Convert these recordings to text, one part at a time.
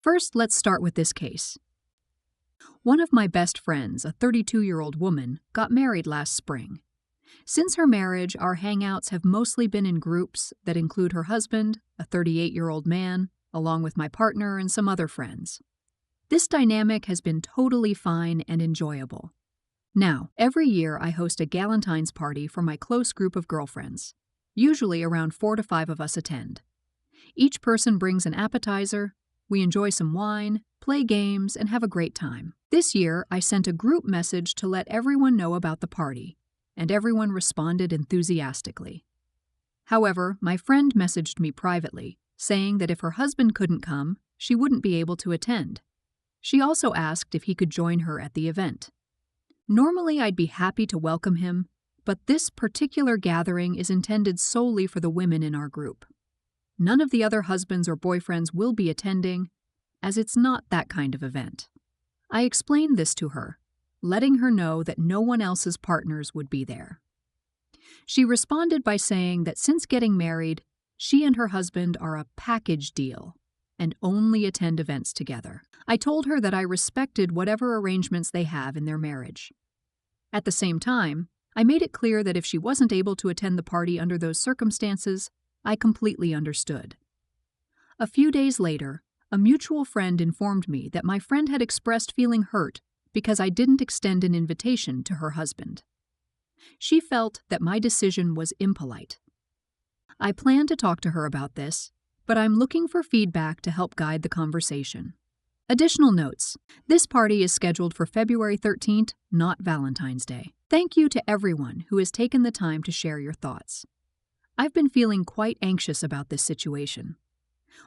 First, let's start with this case. One of my best friends, a 32-year-old woman, got married last spring. Since her marriage, our hangouts have mostly been in groups that include her husband, a 38-year-old man, along with my partner and some other friends. This dynamic has been totally fine and enjoyable. Now, every year I host a Galentine's party for my close group of girlfriends. Usually around 4 to 5 of us attend. Each person brings an appetizer, we enjoy some wine, play games, and have a great time. This year, I sent a group message to let everyone know about the party, and everyone responded enthusiastically. However, my friend messaged me privately, saying that if her husband couldn't come, she wouldn't be able to attend. She also asked if he could join her at the event. Normally, I'd be happy to welcome him, but this particular gathering is intended solely for the women in our group. None of the other husbands or boyfriends will be attending, as it's not that kind of event. I explained this to her, letting her know that no one else's partners would be there. She responded by saying that since getting married, she and her husband are a package deal and only attend events together. I told her that I respected whatever arrangements they have in their marriage. At the same time, I made it clear that if she wasn't able to attend the party under those circumstances, I completely understood. A few days later, a mutual friend informed me that my friend had expressed feeling hurt because I didn't extend an invitation to her husband. She felt that my decision was impolite. I plan to talk to her about this, but I'm looking for feedback to help guide the conversation. Additional notes: this party is scheduled for February 13th, not Valentine's Day. Thank you to everyone who has taken the time to share your thoughts. I've been feeling quite anxious about this situation.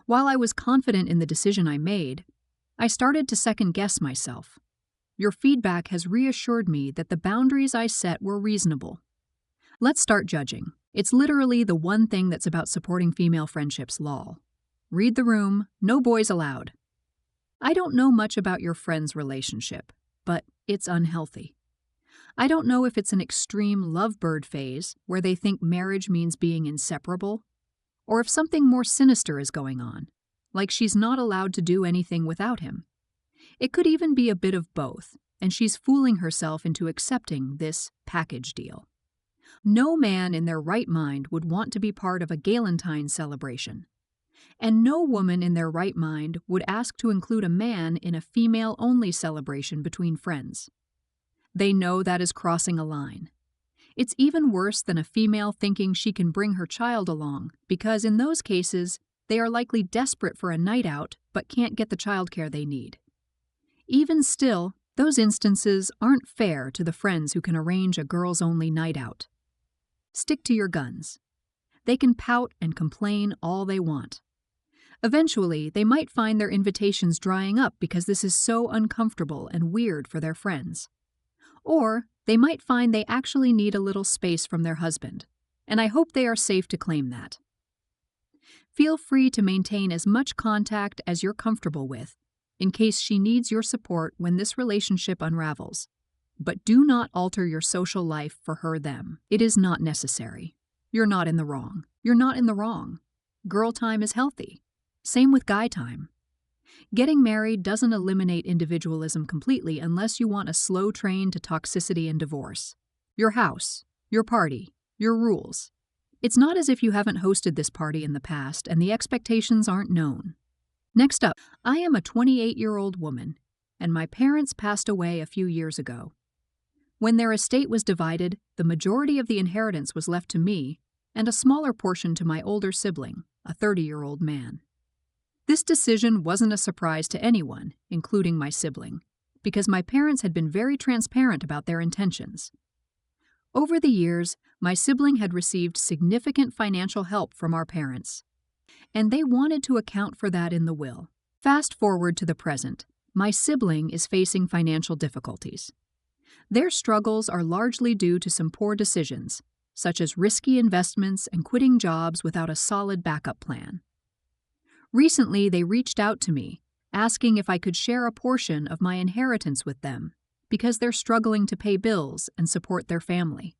While I was confident in the decision I made, I started to second-guess myself. Your feedback has reassured me that the boundaries I set were reasonable. Let's start judging. It's literally the one thing that's about supporting female friendships, lol. Read the room, no boys allowed. I don't know much about your friend's relationship, but it's unhealthy. I don't know if it's an extreme lovebird phase where they think marriage means being inseparable, or if something more sinister is going on, like she's not allowed to do anything without him. It could even be a bit of both, and she's fooling herself into accepting this package deal. No man in their right mind would want to be part of a Galentine celebration, and no woman in their right mind would ask to include a man in a female-only celebration between friends. They know that is crossing a line. It's even worse than a female thinking she can bring her child along, because in those cases, they are likely desperate for a night out but can't get the childcare they need. Even still, those instances aren't fair to the friends who can arrange a girls-only night out. Stick to your guns. They can pout and complain all they want. Eventually, they might find their invitations drying up because this is so uncomfortable and weird for their friends. Or they might find they actually need a little space from their husband, and I hope they are safe to claim that. Feel free to maintain as much contact as you're comfortable with, in case she needs your support when this relationship unravels. But do not alter your social life for her/them. It is not necessary. You're not in the wrong. You're not in the wrong. Girl time is healthy. Same with guy time. Getting married doesn't eliminate individualism completely unless you want a slow train to toxicity and divorce. Your house, your party, your rules. It's not as if you haven't hosted this party in the past and the expectations aren't known. Next up, I am a 28-year-old woman, and my parents passed away a few years ago. When their estate was divided, the majority of the inheritance was left to me and a smaller portion to my older sibling, a 30-year-old man. This decision wasn't a surprise to anyone, including my sibling, because my parents had been very transparent about their intentions. Over the years, my sibling had received significant financial help from our parents, and they wanted to account for that in the will. Fast forward to the present, my sibling is facing financial difficulties. Their struggles are largely due to some poor decisions, such as risky investments and quitting jobs without a solid backup plan. Recently, they reached out to me, asking if I could share a portion of my inheritance with them, because they're struggling to pay bills and support their family.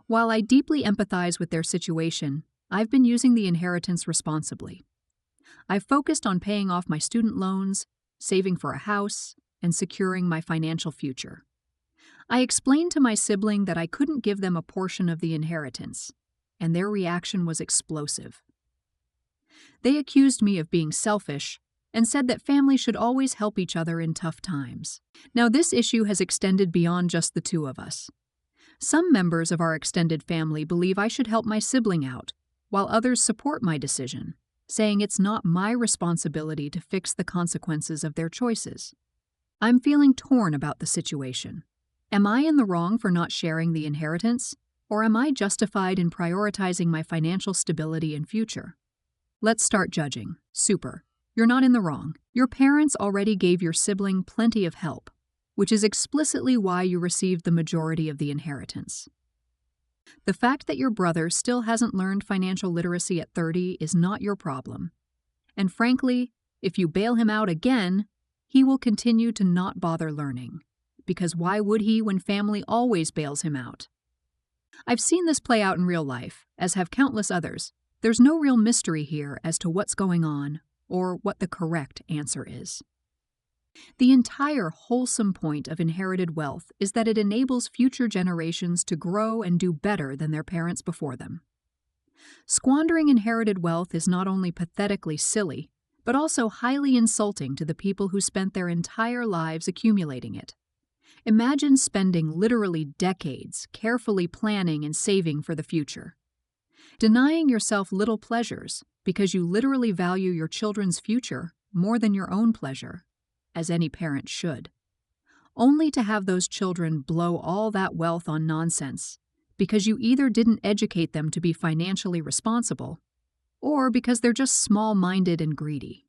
While I deeply empathize with their situation, I've been using the inheritance responsibly. I've focused on paying off my student loans, saving for a house, and securing my financial future. I explained to my sibling that I couldn't give them a portion of the inheritance, and their reaction was explosive. They accused me of being selfish and said that families should always help each other in tough times. Now, this issue has extended beyond just the two of us. Some members of our extended family believe I should help my sibling out, while others support my decision, saying it's not my responsibility to fix the consequences of their choices. I'm feeling torn about the situation. Am I in the wrong for not sharing the inheritance, or am I justified in prioritizing my financial stability and future? Let's start judging. Super. You're not in the wrong. Your parents already gave your sibling plenty of help, which is explicitly why you received the majority of the inheritance. The fact that your brother still hasn't learned financial literacy at 30 is not your problem. And frankly, if you bail him out again, he will continue to not bother learning. Because why would he when family always bails him out? I've seen this play out in real life, as have countless others. There's no real mystery here as to what's going on or what the correct answer is. The entire wholesome point of inherited wealth is that it enables future generations to grow and do better than their parents before them. Squandering inherited wealth is not only pathetically silly, but also highly insulting to the people who spent their entire lives accumulating it. Imagine spending literally decades carefully planning and saving for the future. Denying yourself little pleasures because you literally value your children's future more than your own pleasure, as any parent should, only to have those children blow all that wealth on nonsense because you either didn't educate them to be financially responsible or because they're just small-minded and greedy.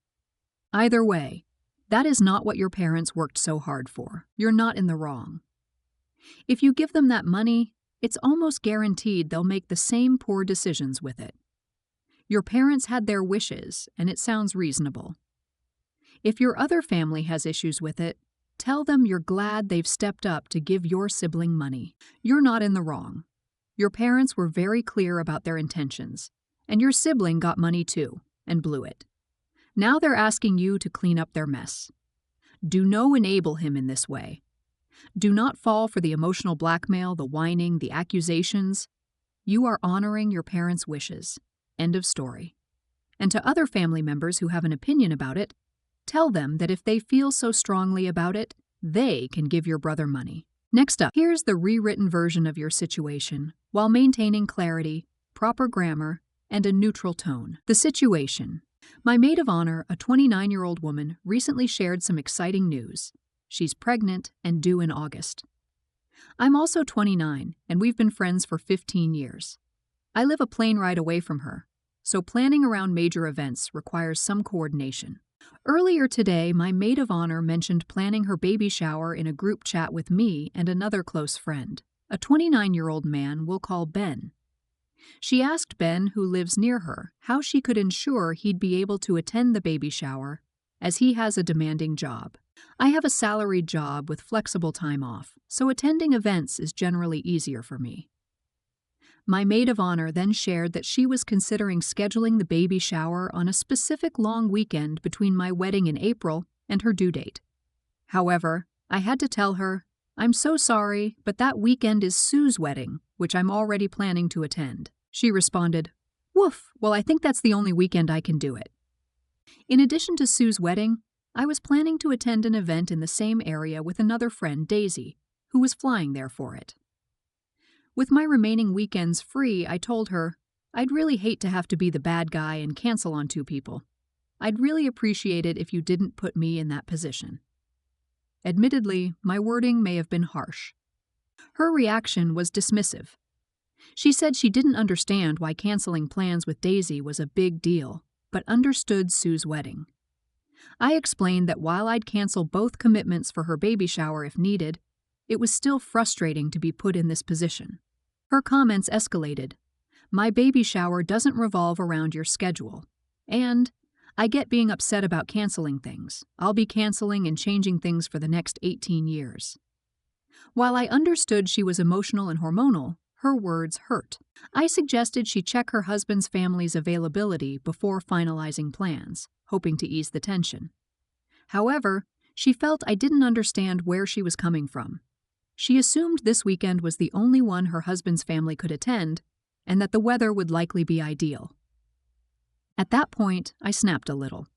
Either way, that is not what your parents worked so hard for. You're not in the wrong. If you give them that money, it's almost guaranteed they'll make the same poor decisions with it. Your parents had their wishes, and it sounds reasonable. If your other family has issues with it, tell them you're glad they've stepped up to give your sibling money. You're not in the wrong. Your parents were very clear about their intentions, and your sibling got money too, and blew it. Now they're asking you to clean up their mess. Do not enable him in this way. Do not fall for the emotional blackmail, the whining, the accusations. You are honoring your parents' wishes. End of story. And to other family members who have an opinion about it, tell them that if they feel so strongly about it, they can give your brother money. Next up, here's the rewritten version of your situation, while maintaining clarity, proper grammar, and a neutral tone. The situation. My maid of honor, a 29-year-old woman, recently shared some exciting news. She's pregnant and due in August. I'm also 29, and we've been friends for 15 years. I live a plane ride away from her, so planning around major events requires some coordination. Earlier today, my maid of honor mentioned planning her baby shower in a group chat with me and another close friend, a 29-year-old man we'll call Ben. She asked Ben, who lives near her, how she could ensure he'd be able to attend the baby shower, as he has a demanding job. I have a salaried job with flexible time off, so attending events is generally easier for me. My maid of honor then shared that she was considering scheduling the baby shower on a specific long weekend between my wedding in April and her due date. However, I had to tell her, I'm so sorry, but that weekend is Sue's wedding, which I'm already planning to attend. She responded, Woof, well, I think that's the only weekend I can do it. In addition to Sue's wedding, I was planning to attend an event in the same area with another friend, Daisy, who was flying there for it. With my remaining weekends free, I told her, I'd really hate to have to be the bad guy and cancel on two people. I'd really appreciate it if you didn't put me in that position. Admittedly, my wording may have been harsh. Her reaction was dismissive. She said she didn't understand why canceling plans with Daisy was a big deal, but understood Sue's wedding. I explained that while I'd cancel both commitments for her baby shower if needed, it was still frustrating to be put in this position. Her comments escalated. My baby shower doesn't revolve around your schedule. And I get being upset about canceling things. I'll be canceling and changing things for the next 18 years. While I understood she was emotional and hormonal, her words hurt. I suggested she check her husband's family's availability before finalizing plans, hoping to ease the tension. However, she felt I didn't understand where she was coming from. She assumed this weekend was the only one her husband's family could attend, and that the weather would likely be ideal. At that point, I snapped a little.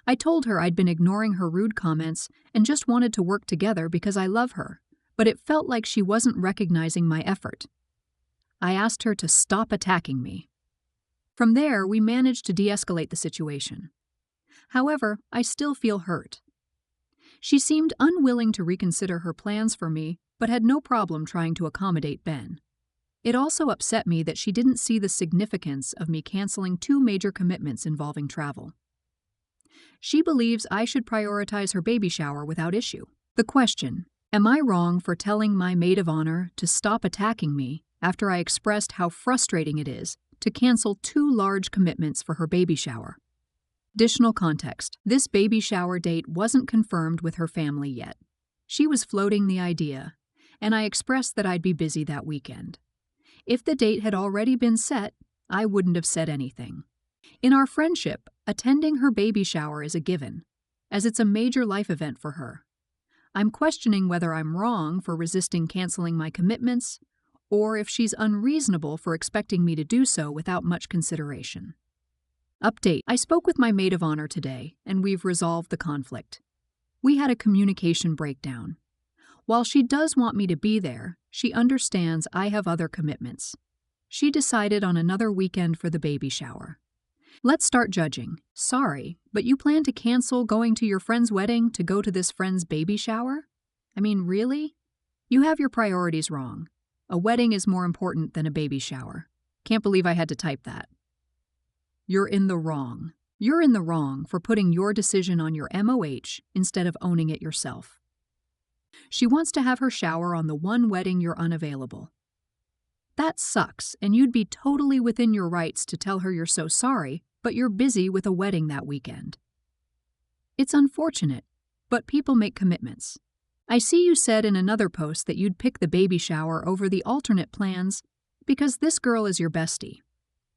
I told her I'd been ignoring her rude comments and just wanted to work together because I love her, but it felt like she wasn't recognizing my effort. I asked her to stop attacking me. From there, we managed to de-escalate the situation. However, I still feel hurt. She seemed unwilling to reconsider her plans for me, but had no problem trying to accommodate Ben. It also upset me that she didn't see the significance of me canceling 2 major commitments involving travel. She believes I should prioritize her baby shower without issue. The question, am I wrong for telling my maid of honor to stop attacking me after I expressed how frustrating it is to cancel 2 large commitments for her baby shower? Additional context, this baby shower date wasn't confirmed with her family yet. She was floating the idea, and I expressed that I'd be busy that weekend. If the date had already been set, I wouldn't have said anything. In our friendship, attending her baby shower is a given, as it's a major life event for her. I'm questioning whether I'm wrong for resisting canceling my commitments, or if she's unreasonable for expecting me to do so without much consideration. Update: I spoke with my maid of honor today, and we've resolved the conflict. We had a communication breakdown. While she does want me to be there, she understands I have other commitments. She decided on another weekend for the baby shower. Let's start judging. Sorry, but you plan to cancel going to your friend's wedding to go to this friend's baby shower? I mean, really? You have your priorities wrong. A wedding is more important than a baby shower. Can't believe I had to type that. You're in the wrong. You're in the wrong for putting your decision on your MOH instead of owning it yourself. She wants to have her shower on the one wedding you're unavailable. That sucks, and you'd be totally within your rights to tell her you're so sorry, but you're busy with a wedding that weekend. It's unfortunate, but people make commitments. I see you said in another post that you'd pick the baby shower over the alternate plans because this girl is your bestie.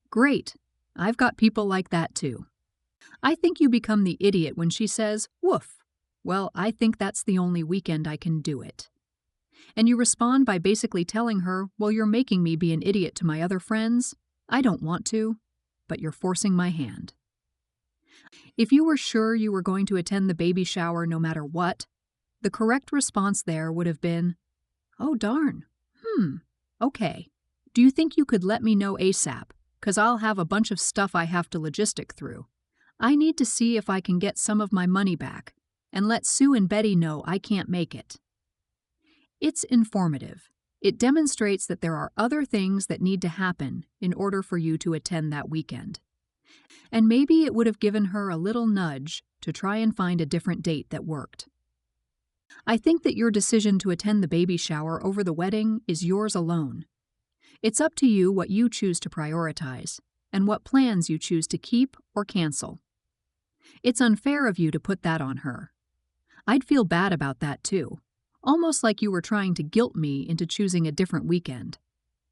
Great. I've got people like that too. I think you become the idiot when she says, "Woof. Well, I think that's the only weekend I can do it." And you respond by basically telling her, "Well, you're making me be an idiot to my other friends. I don't want to, but you're forcing my hand." If you were sure you were going to attend the baby shower no matter what, the correct response there would have been, "Oh darn. Okay. Do you think you could let me know ASAP? 'Cause I'll have a bunch of stuff I have to logistic through. I need to see if I can get some of my money back, and let Sue and Betty know I can't make it." It's informative. It demonstrates that there are other things that need to happen in order for you to attend that weekend. And maybe it would have given her a little nudge to try and find a different date that worked. I think that your decision to attend the baby shower over the wedding is yours alone. It's up to you what you choose to prioritize, and what plans you choose to keep or cancel. It's unfair of you to put that on her. I'd feel bad about that too, almost like you were trying to guilt me into choosing a different weekend.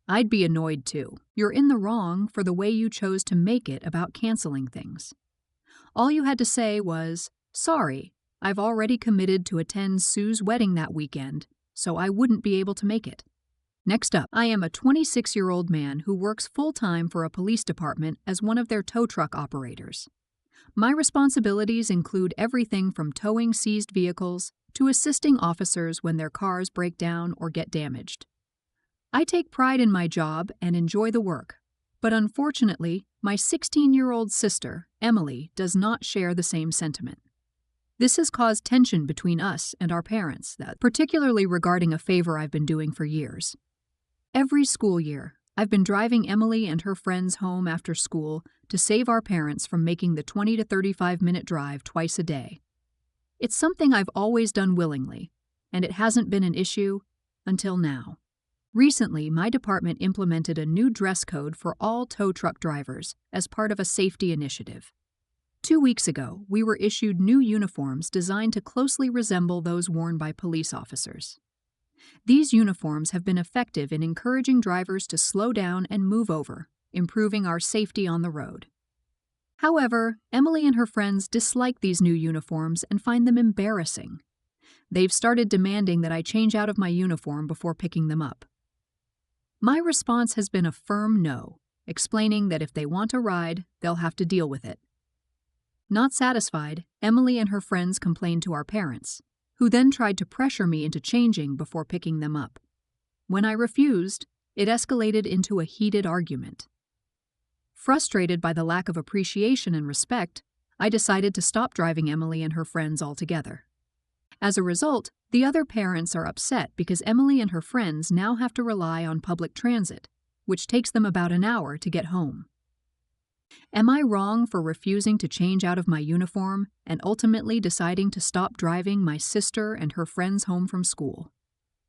I'd be annoyed too. You're in the wrong for the way you chose to make it about canceling things. All you had to say was, "Sorry, I've already committed to attend Sue's wedding that weekend, so I wouldn't be able to make it." Next up, I am a 26-year-old man who works full-time for a police department as one of their tow truck operators. My responsibilities include everything from towing seized vehicles to assisting officers when their cars break down or get damaged. I take pride in my job and enjoy the work, but unfortunately, my 16-year-old sister, Emily, does not share the same sentiment. This has caused tension between us and our parents, particularly regarding a favor I've been doing for years. Every school year, I've been driving Emily and her friends home after school to save our parents from making the 20 to 35-minute drive twice a day. It's something I've always done willingly, and it hasn't been an issue until now. Recently, my department implemented a new dress code for all tow truck drivers as part of a safety initiative. 2 weeks ago, we were issued new uniforms designed to closely resemble those worn by police officers. These uniforms have been effective in encouraging drivers to slow down and move over, improving our safety on the road. However, Emily and her friends dislike these new uniforms and find them embarrassing. They've started demanding that I change out of my uniform before picking them up. My response has been a firm no, explaining that if they want a ride, they'll have to deal with it. Not satisfied, Emily and her friends complained to our parents, who then tried to pressure me into changing before picking them up. When I refused, it escalated into a heated argument. Frustrated by the lack of appreciation and respect, I decided to stop driving Emily and her friends altogether. As a result, the other parents are upset because Emily and her friends now have to rely on public transit, which takes them about an hour to get home. Am I wrong for refusing to change out of my uniform and ultimately deciding to stop driving my sister and her friends home from school?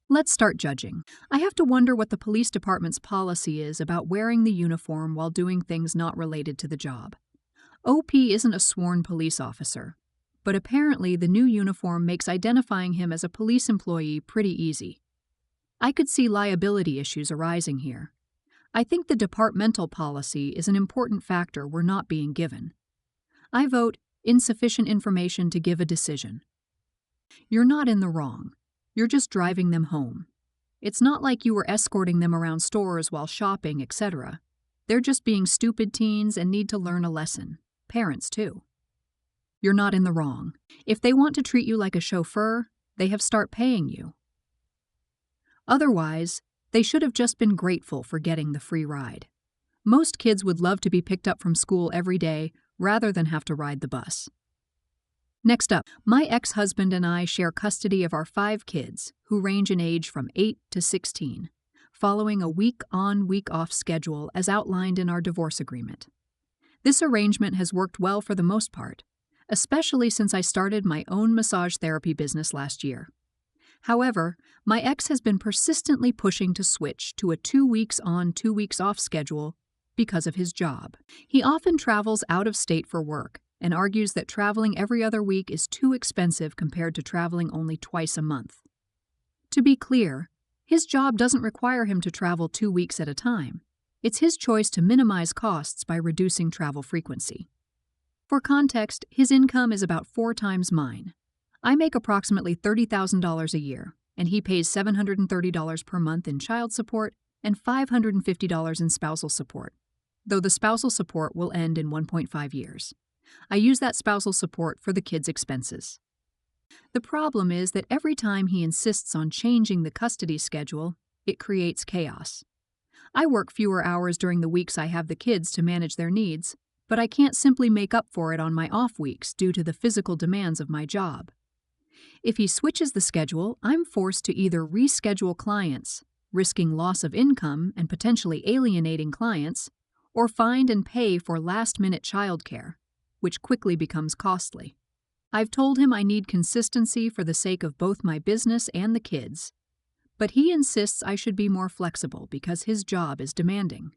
Let's start judging. I have to wonder what the police department's policy is about wearing the uniform while doing things not related to the job. OP isn't a sworn police officer, but apparently the new uniform makes identifying him as a police employee pretty easy. I could see liability issues arising here. I think the departmental policy is an important factor we're not being given. I vote insufficient information to give a decision. You're not in the wrong. You're just driving them home. It's not like you were escorting them around stores while shopping, etc. They're just being stupid teens and need to learn a lesson. Parents, too. You're not in the wrong. If they want to treat you like a chauffeur, they have start paying you. Otherwise, they should have just been grateful for getting the free ride. Most kids would love to be picked up from school every day rather than have to ride the bus. Next up, my ex-husband and I share custody of our 5 kids, who range in age from 8 to 16, following a week-on, week-off schedule as outlined in our divorce agreement. This arrangement has worked well for the most part, especially since I started my own massage therapy business last year. However, my ex has been persistently pushing to switch to a 2 weeks on, 2 weeks off schedule because of his job. He often travels out of state for work and argues that traveling every other week is too expensive compared to traveling only twice a month. To be clear, his job doesn't require him to travel 2 weeks at a time. It's his choice to minimize costs by reducing travel frequency. For context, his income is about 4 times mine. I make approximately $30,000 a year, and he pays $730 per month in child support and $550 in spousal support, though the spousal support will end in 1.5 years. I use that spousal support for the kids' expenses. The problem is that every time he insists on changing the custody schedule, it creates chaos. I work fewer hours during the weeks I have the kids to manage their needs, but I can't simply make up for it on my off weeks due to the physical demands of my job. If he switches the schedule, I'm forced to either reschedule clients, risking loss of income and potentially alienating clients, or find and pay for last-minute childcare, which quickly becomes costly. I've told him I need consistency for the sake of both my business and the kids, but he insists I should be more flexible because his job is demanding.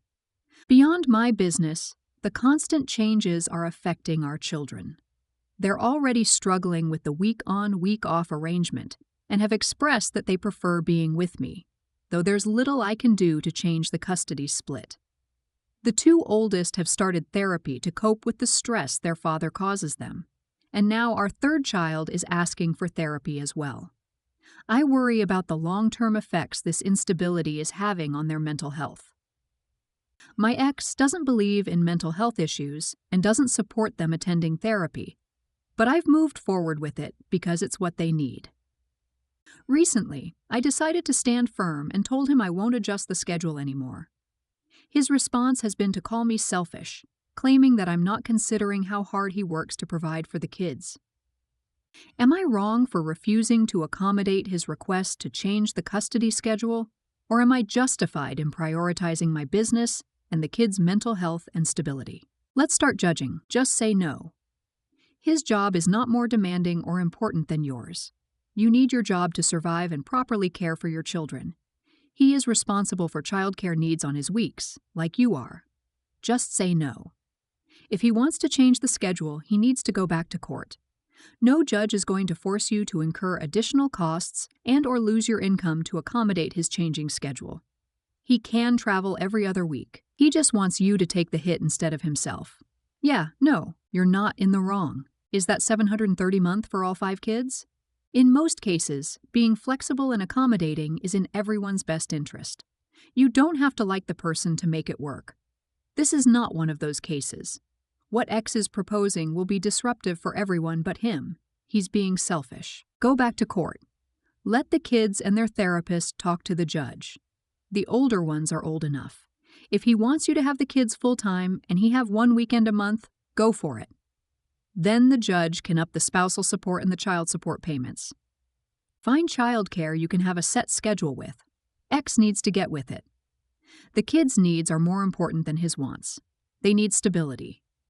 Beyond my business, the constant changes are affecting our children. They're already struggling with the week-on, week-off arrangement and have expressed that they prefer being with me, though there's little I can do to change the custody split. The 2 oldest have started therapy to cope with the stress their father causes them, and now our 3rd child is asking for therapy as well. I worry about the long-term effects this instability is having on their mental health. My ex doesn't believe in mental health issues and doesn't support them attending therapy, but I've moved forward with it because it's what they need. Recently, I decided to stand firm and told him I won't adjust the schedule anymore. His response has been to call me selfish, claiming that I'm not considering how hard he works to provide for the kids. Am I wrong for refusing to accommodate his request to change the custody schedule, or am I justified in prioritizing my business and the kids' mental health and stability? Let's start judging. Just say no. His job is not more demanding or important than yours. You need your job to survive and properly care for your children. He is responsible for childcare needs on his weeks, like you are. Just say no. If he wants to change the schedule, he needs to go back to court. No judge is going to force you to incur additional costs and/or lose your income to accommodate his changing schedule. He can travel every other week. He just wants you to take the hit instead of himself. Yeah, no, you're not in the wrong. Is that $730 a month for all 5 kids? In most cases, being flexible and accommodating is in everyone's best interest. You don't have to like the person to make it work. This is not one of those cases. What X is proposing will be disruptive for everyone but him. He's being selfish. Go back to court. Let the kids and their therapist talk to the judge. The older ones are old enough. If he wants you to have the kids full-time and he have 1 weekend a month, go for it. Then the judge can up the spousal support and the child support payments. Find childcare you can have a set schedule with. X needs to get with it. The kids' needs are more important than his wants. They need stability.